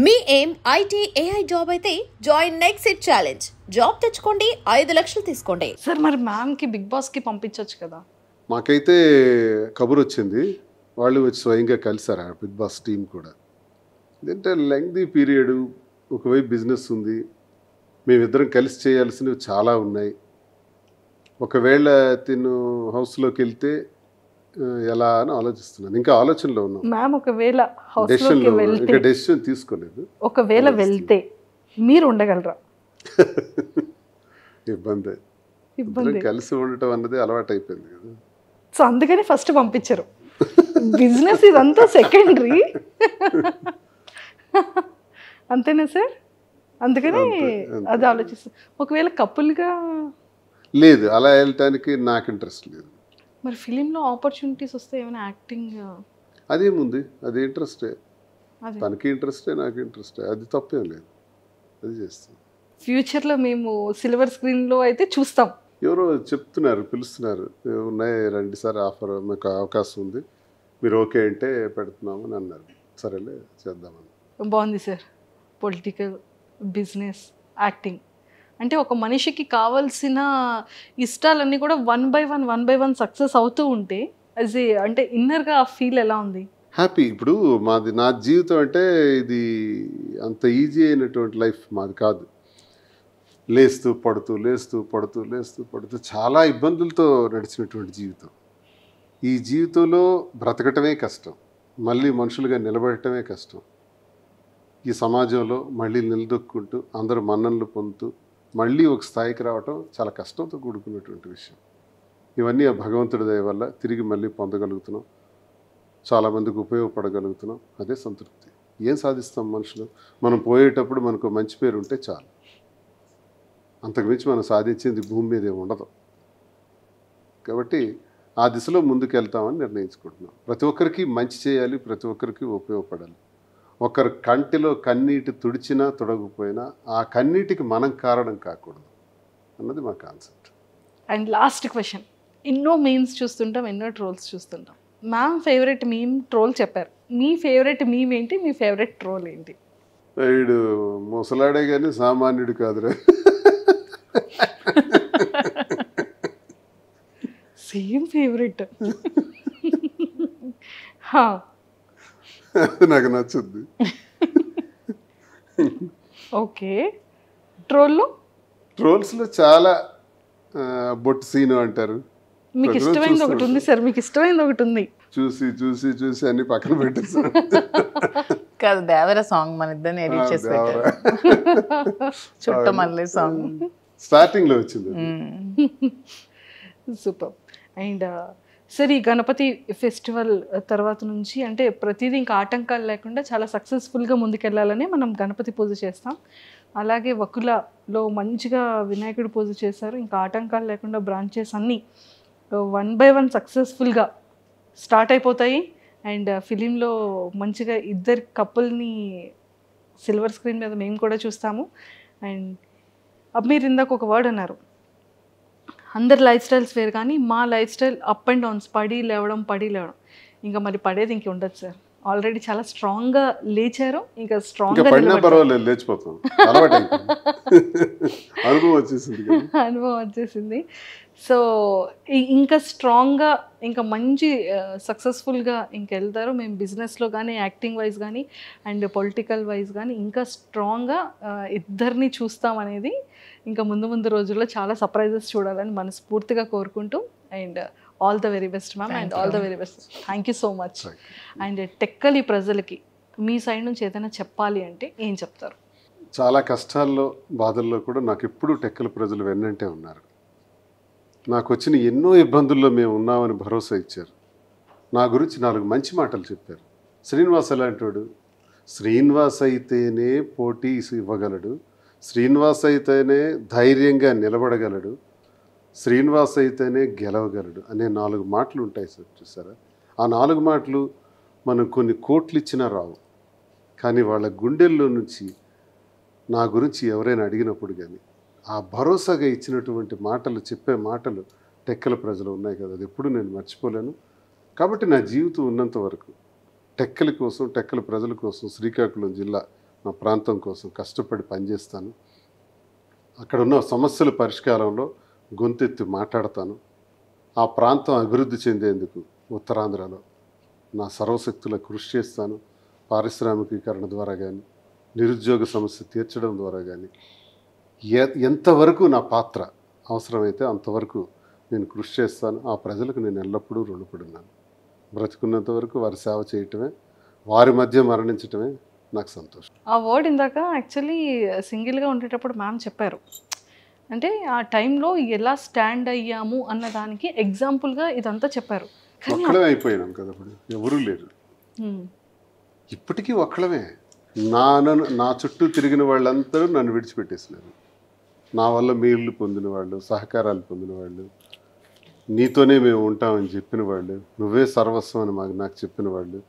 మీ ఏం IT AI job అయితే join next it challenge. Job తెచ్చుకోండి, 5 లక్షలు తీసుకోండి. సార్ మరి మ్యామ్కి బిగ్ బాస్కి పంపించవచ్చు కదా. మాకైతే కబురు వచ్చింది, వాళ్ళు వచ్చి స్వయంగా కలిసారు ఆ బిగ్ బాస్ టీం కూడా. ఏంటంటే లెంగ్దీ పీరియడ్, ఒకవైపు బిజినెస్ ఉంది, మేమిద్దరం కలిసి చేయాల్సినవి చాలా ఉన్నాయి. ఒకవేళ తిను హౌస్లోకి వెళ్తే ఎలా అని ఆలోచిస్తున్నాను. ఇంకా ఆలోచనలో ఉన్నాం. మ్యామ్ ఒకవేళ హౌస్లోకి వెళ్తే, ఇంకా డెసిషన్ తీసుకోలేదు. ఒకవేళ వెళ్తే మీరు ఉండగలరా? ఇబ్బంది. కలిసి ఉండటం అన్నది అలవాటు అయిపోయింది కదా. సో అందుకని ఫస్ట్ పంపించరు. బిజినెస్ ఇదంతా సెకండరీ. అంతేనా సార్? అందుకని అది ఆలోచిస్తాం. ఒకవేళ కపుల్గా లేదు, అలా వెళ్ళటానికి నాకు ఇంట్రెస్ట్ లేదు. మరి ఫిలింలో ఆపర్చునిటీస్ వస్తే ఏమైనా యాక్టింగ్ అదేముంది, అది ఇంట్రెస్టే. తనకి ఇంట్రెస్టే, నాకు ఇంట్రెస్టే, అది తప్పేం లేదు, అది చేస్తాం. ఫ్యూచర్లో మేము సిల్వర్ స్క్రీన్లో అయితే చూస్తాం. ఎవరో చెప్తున్నారు, పిలుస్తున్నారు, ఉన్నాయి రండి సార్, ఆఫర్ మీకు అవకాశం ఉంది, మీరు ఓకే అంటే పెడుతున్నామని అన్నారు. సరేలే చేద్దామని. బాగుంది సార్. పొలిటికల్, బిజినెస్, యాక్టింగ్ అంటే ఒక మనిషికి కావాల్సిన ఇష్టాలన్నీ కూడా వన్ బై వన్ సక్సెస్ అవుతూ ఉంటే అంటే ఇన్నర్గా ఆ ఫీల్ ఎలా ఉంది? హ్యాపీ. ఇప్పుడు నా జీవితం అంటే ఇది అంత ఈజీ అయినటువంటి లైఫ్ మాది కాదు. లేస్తూ పడుతూ చాలా ఇబ్బందులతో నడిచినటువంటి జీవితం. ఈ జీవితంలో బ్రతకటమే కష్టం, మళ్ళీ మనుషులుగా నిలబడటమే కష్టం. ఈ సమాజంలో మళ్ళీ నిలదొక్కుంటూ అందరూ మన్ననలు పొందుతూ మళ్ళీ ఒక స్థాయికి రావటం చాలా కష్టంతో కూడుకున్నటువంటి విషయం. ఇవన్నీ ఆ భగవంతుడి దయ వల్ల తిరిగి మళ్ళీ పొందగలుగుతున్నాం, చాలామందికి ఉపయోగపడగలుగుతున్నాం, అదే సంతృప్తి. ఏం సాధిస్తాం మనుషులు? మనం పోయేటప్పుడు మనకు మంచి పేరు ఉంటే చాలు, అంతకుమించి మనం సాధించింది భూమి మీద ఏమి ఉండదు. కాబట్టి ఆ దిశలో ముందుకు వెళ్తామని నిర్ణయించుకుంటున్నాం. ప్రతి ఒక్కరికి మంచి చేయాలి, ప్రతి ఒక్కరికి ఉపయోగపడాలి. ఒకరి కంటిలో కన్నీటి తుడిచినా తుడగపోయినా ఆ కన్నీటికి మనం కారణం కాకూడదు అన్నది మా కాన్సెప్ట్. అండ్ లాస్ట్ క్వశ్చన్, ఎన్నో మీమ్స్ చూస్తుంటాం, ఎన్నో ట్రోల్స్ చూస్తుంటాం. మ్యామ్ ఫేవరెట్ మీమ్ ట్రోల్ చెప్పారు. మీ ఫేవరెట్ మీమ్ ఏంటి? మీ ఫేవరెట్ ట్రోల్ ఏంటి? వీడు ముసలాడే కానీ సామాన్యుడు కాదురా. Same favourite. నాకు నచ్చుద్ది. ఓకే. ట్రోల్స్లో చాలా బొట్టు సీను అంటారు. మీకు ఇష్టమైనది ఒకటి ఉంది సార్, మీకు ఇష్టమైనది ఒకటి ఉంది. చూసి అన్ని పక్కన పెట్టేసారు. కాదు, దేవర సాంగ్ మన ఇద్దరిని ఎడిట్ చేసి పెట్టారు. చుట్టమల్లె సాంగ్ స్టార్టింగ్ లో వచ్చింది. సూపర్. అండ్ సరే, ఈ గణపతి ఫెస్టివల్ తర్వాత నుంచి అంటే ప్రతిదీ ఇంకా ఆటంకాలు లేకుండా చాలా సక్సెస్ఫుల్గా ముందుకెళ్ళాలని మనం గణపతి పూజ చేస్తాం. అలాగే వకులలో మంచిగా వినాయకుడు పూజ చేశారు. ఇంకా ఆటంకాలు లేకుండా బ్రాంచెస్ అన్నీ 1 by 1 సక్సెస్ఫుల్గా స్టార్ట్ అయిపోతాయి. అండ్ ఫిలింలో మంచిగా ఇద్దరు కపుల్ని సిల్వర్ స్క్రీన్ మీద మేము కూడా చూస్తాము. అండ్ మీరు ఇందాక ఒక వర్డ్ అన్నారు, అందరి లైఫ్ స్టైల్స్ వేరు కానీ మా life style up and downs, పడి లేవడం. ఇంకా మరి పడేది ఇంక ఉండదు సార్. ఆల్రెడీ చాలా స్ట్రాంగ్గా లేచారు, ఇంకా స్ట్రాంగ్గా లేచిపోతాం. అనుభవం వచ్చేసింది. సో ఇంకా స్ట్రాంగ్గా, ఇంకా మంచి సక్సెస్ఫుల్గా వెళ్తారు. మేము బిజినెస్లో కానీ, యాక్టింగ్ వైజ్ కానీ, అండ్ పొలిటికల్ వైజ్ కానీ ఇంకా స్ట్రాంగ్గా ఇద్దరిని చూస్తామనేది ఇంకా ముందు రోజుల్లో చాలా సర్ప్రైజెస్ చూడాలని మనస్ఫూర్తిగా కోరుకుంటూ, and all the very best ma'am, and all the very best. Thank you so much. And Tekkali ప్రజలకి మీ సైడ్ నుంచి ఏదైనా చెప్పాలి అంటే ఏం చెప్తారు? చాలా కష్టాల్లో, బాధల్లో కూడా నాకు ఎప్పుడూ టెక్కలి ప్రజలు వెన్నంటే ఉన్నారు. నాకు వచ్చిన ఎన్నో ఇబ్బందుల్లో మేము ఉన్నామని భరోసా ఇచ్చారు. నా గురించి 4 మంచి మాటలు చెప్పారు. శ్రీనివాస్ అలాంటి వాడు, శ్రీనివాస్ అయితేనే పోటీ ఇవ్వగలడు, శ్రీనివాస్ అయితేనే ధైర్యంగా నిలబడగలడు, శ్రీనివాస్ అయితేనే గెలవగలడు అనే 4 మాటలు ఉంటాయి సార్. చూసారా, ఆ 4 మాటలు మనం కొన్ని కోట్లు ఇచ్చినా రావు. కానీ వాళ్ళ గుండెల్లో నుంచి నా గురించి ఎవరైనా అడిగినప్పుడు కానీ ఆ భరోసాగా ఇచ్చినటువంటి మాటలు, చెప్పే మాటలు టెక్కల ప్రజలు ఉన్నాయి కదా, అది ఎప్పుడు నేను మర్చిపోలేను. కాబట్టి నా జీవితం ఉన్నంత వరకు టెక్కల కోసం, టెక్కల ప్రజల కోసం శ్రీకాకుళం జిల్లా నా ప్రాంతం కోసం కష్టపడి పనిచేస్తాను. అక్కడ ఉన్న సమస్యల పరిష్కారంలో గొంతెత్తి మాట్లాడతాను. ఆ ప్రాంతం అభివృద్ధి చెందేందుకు ఉత్తరాంధ్రలో నా సర్వశక్తుల కృషి చేస్తాను. పారిశ్రామికీకరణ ద్వారా కానీ, నిరుద్యోగ సమస్య తీర్చడం ద్వారా కానీ, ఎంతవరకు నా పాత్ర అవసరమైతే అంతవరకు నేను కృషి చేస్తాను. ఆ ప్రజలకు నేను ఎల్లప్పుడూ రుణపడి ఉన్నాను. బ్రతికున్నంత వరకు వారి సేవ చేయటమే, వారి మధ్య మరణించటమే నాకు సంతోషం. ఆ వర్డ్ ఇందాక యాక్చువల్లీ సింగిల్గా ఉండేటప్పుడు మ్యామ్ చెప్పారు. అంటే ఆ టైంలో ఎలా స్టాండ్ అయ్యాము అన్న దానికి ఎగ్జాంపుల్గా ఇదంతా చెప్పారు. ఒక్కడమే అయిపోయినాం కదా, ఇప్పుడు ఎవరూ లేరు. ఇప్పటికీ ఒక్కడమే. నా చుట్టూ తిరిగిన వాళ్ళందరూ నన్ను విడిచిపెట్టేసినారు. నా వల్ల మేలు పొందిన వాళ్ళు, సహకారాలు పొందిన వాళ్ళు, నీతోనే మేము ఉంటామని చెప్పిన వాళ్ళు, నువ్వే సర్వస్వం అని నాకు చెప్పిన వాళ్ళు,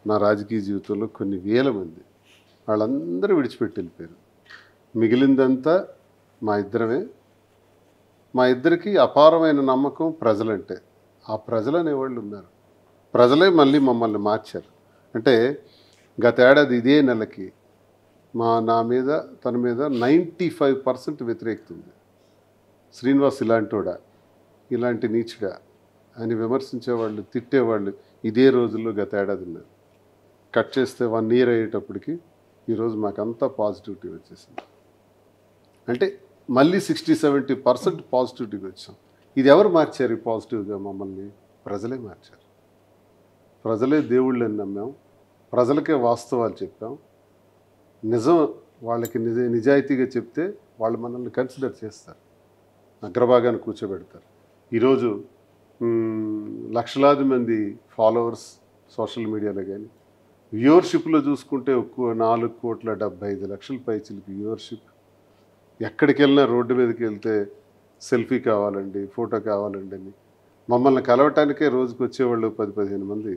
నా రాజకీయ జీవితంలో కొన్ని వేల మంది, వాళ్ళందరూ విడిచిపెట్టి వెళ్ళిపోయారు. మిగిలిందంతా మా ఇద్దరమే. మా ఇద్దరికి అపారమైన నమ్మకం ప్రజలంటే. ఆ ప్రజలు అనేవాళ్ళు ఉన్నారు. ప్రజలే మళ్ళీ మమ్మల్ని మార్చారు. అంటే గత ఏడాది ఇదే నెలకి నా మీద తన మీద 95% వ్యతిరేకత ఉంది. శ్రీనివాస్ ఇలాంటోడా, ఇలాంటి నీచుడా అని విమర్శించేవాళ్ళు, తిట్టేవాళ్ళు ఇదే రోజుల్లో గత ఏడాది ఉన్నారు. కట్ చేస్తే 1 year అయ్యేటప్పటికి ఈరోజు మాకంతా పాజిటివిటీ వచ్చేసింది. అంటే మళ్ళీ 60-70% పాజిటివిటీకి వచ్చాం. ఇది ఎవరు మార్చారు ఈ పాజిటివ్గా? మమ్మల్ని ప్రజలే మార్చారు. ప్రజలే దేవుళ్ళని నమ్మాం, ప్రజలకే వాస్తవాలు చెప్పాం. నిజం వాళ్ళకి నిజాయితీగా చెప్తే వాళ్ళు మనల్ని కన్సిడర్ చేస్తారు, అగ్రభాగాన్ని కూర్చోబెడతారు. ఈరోజు లక్షలాది మంది ఫాలోవర్స్ సోషల్ మీడియాలో కానీ, వ్యూవర్షిప్లో చూసుకుంటే 4,75,00,000 పైచిలకి వ్యూవర్షిప్. ఎక్కడికి వెళ్ళినా రోడ్డు మీదకి వెళ్తే సెల్ఫీ కావాలండి, ఫోటో కావాలండి అని మమ్మల్ని కలవటానికే రోజుకి వచ్చేవాళ్ళు 10-15 మంది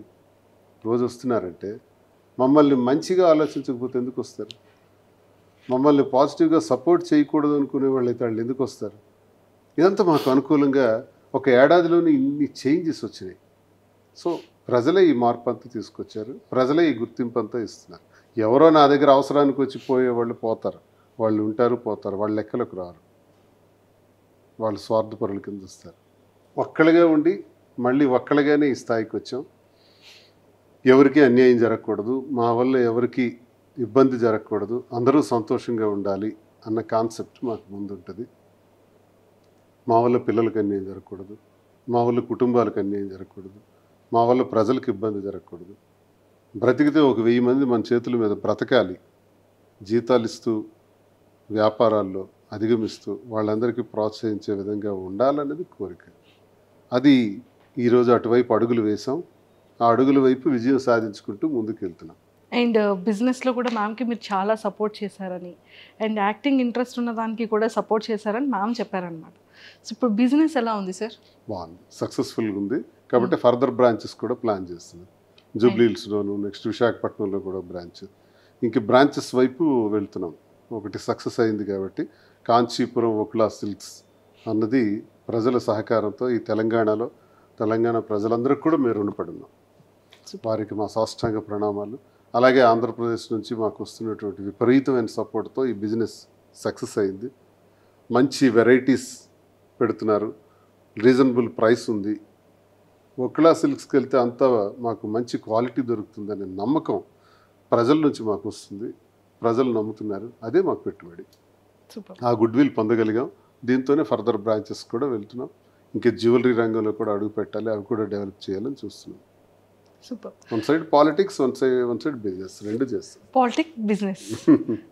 రోజు వస్తున్నారంటే, మమ్మల్ని మంచిగా ఆలోచించకపోతే ఎందుకు వస్తారు? మమ్మల్ని పాజిటివ్గా సపోర్ట్ చేయకూడదు అనుకునే వాళ్ళు అయితే వాళ్ళు ఎందుకు వస్తారు? ఇదంతా మాకు అనుకూలంగా ఒక ఏడాదిలోనే ఇన్ని చేంజెస్ వచ్చినాయి. సో ప్రజలే ఈ మార్పు అంతా తీసుకొచ్చారు, ప్రజలే ఈ గుర్తింపు అంతా ఇస్తున్నారు. ఎవరో నా దగ్గర అవసరానికి వచ్చి పోయేవాళ్ళు పోతారు, వాళ్ళు ఉంటారు పోతారు, వాళ్ళ లెక్కలకు రారు, వాళ్ళు స్వార్థపరుల కింద వస్తారు. ఒక్కళ్ళగా ఉండి మళ్ళీ ఒక్కళ్ళగానే ఈ స్థాయికి వచ్చాం. ఎవరికి అన్యాయం జరగకూడదు, మా వల్ల ఎవరికి ఇబ్బంది జరగకూడదు, అందరూ సంతోషంగా ఉండాలి అన్న కాన్సెప్ట్ మాకు ముందు ఉంటుంది. మా వల్ల పిల్లలకు అన్యాయం జరగకూడదు, మా వల్ల కుటుంబాలకు అన్యాయం జరగకూడదు, మా వల్ల ప్రజలకు ఇబ్బంది జరగకూడదు. బ్రతికితే 1,000 మంది మన చేతుల మీద బ్రతకాలి, జీతాలు ఇస్తూ వ్యాపారాల్లో అధిగమిస్తూ వాళ్ళందరికీ ప్రోత్సహించే విధంగా ఉండాలనేది కోరిక. అది ఈరోజు అటువైపు అడుగులు వేసాం. ఆ అడుగుల వైపు విజయం సాధించుకుంటూ ముందుకు వెళ్తున్నాం. అండ్ బిజినెస్లో కూడా మ్యామ్కి మీరు చాలా సపోర్ట్ చేశారని, అండ్ యాక్టింగ్ ఇంట్రెస్ట్ ఉన్న దానికి కూడా సపోర్ట్ చేశారని మ్యామ్ చెప్పారనమాట. సో ఇప్పుడు బిజినెస్ ఎలా ఉంది సార్? బాగుంది, సక్సెస్ఫుల్గా ఉంది. కాబట్టి ఫర్దర్ బ్రాంచెస్ కూడా ప్లాన్ చేస్తున్నాం. జూబ్లీ హిల్స్లోను, నెక్స్ట్ విశాఖపట్నంలో కూడా బ్రాంచ్, ఇంక బ్రాంచెస్ వైపు వెళ్తున్నాం. ఒకటి సక్సెస్ అయింది కాబట్టి కాంచీపురం వకులా సిల్క్స్ అన్నది ప్రజల సహకారంతో ఈ తెలంగాణ ప్రజలందరికీ కూడా మేము రుణపడి ఉన్నాం. వారికి మా సాష్టాంగ ప్రణామాలు. అలాగే ఆంధ్రప్రదేశ్ నుంచి మాకు వస్తున్నటువంటి విపరీతమైన సపోర్ట్తో ఈ బిజినెస్ సక్సెస్ అయింది. మంచి వెరైటీస్ పెడుతున్నారు, రీజనబుల్ ప్రైస్ ఉంది. వకులా సిల్క్స్కి వెళ్తే అంతా మాకు మంచి క్వాలిటీ దొరుకుతుందనే నమ్మకం ప్రజల నుంచి మాకు వస్తుంది, ప్రజలు నమ్ముతున్నారు. అదే మాకు పెట్టుబడి. ఆ గుడ్ విల్ పొందగలిగాం. దీంతోనే ఫర్దర్ బ్రాంచెస్ కూడా వెళ్తున్నాం. ఇంకా జ్యువెలరీ రంగంలో కూడా అడుగు పెట్టాలి, అవి కూడా డెవలప్ చేయాలని చూస్తున్నాం. Super. One side politics, one side business, రెండు చేస్తాం. Politics, business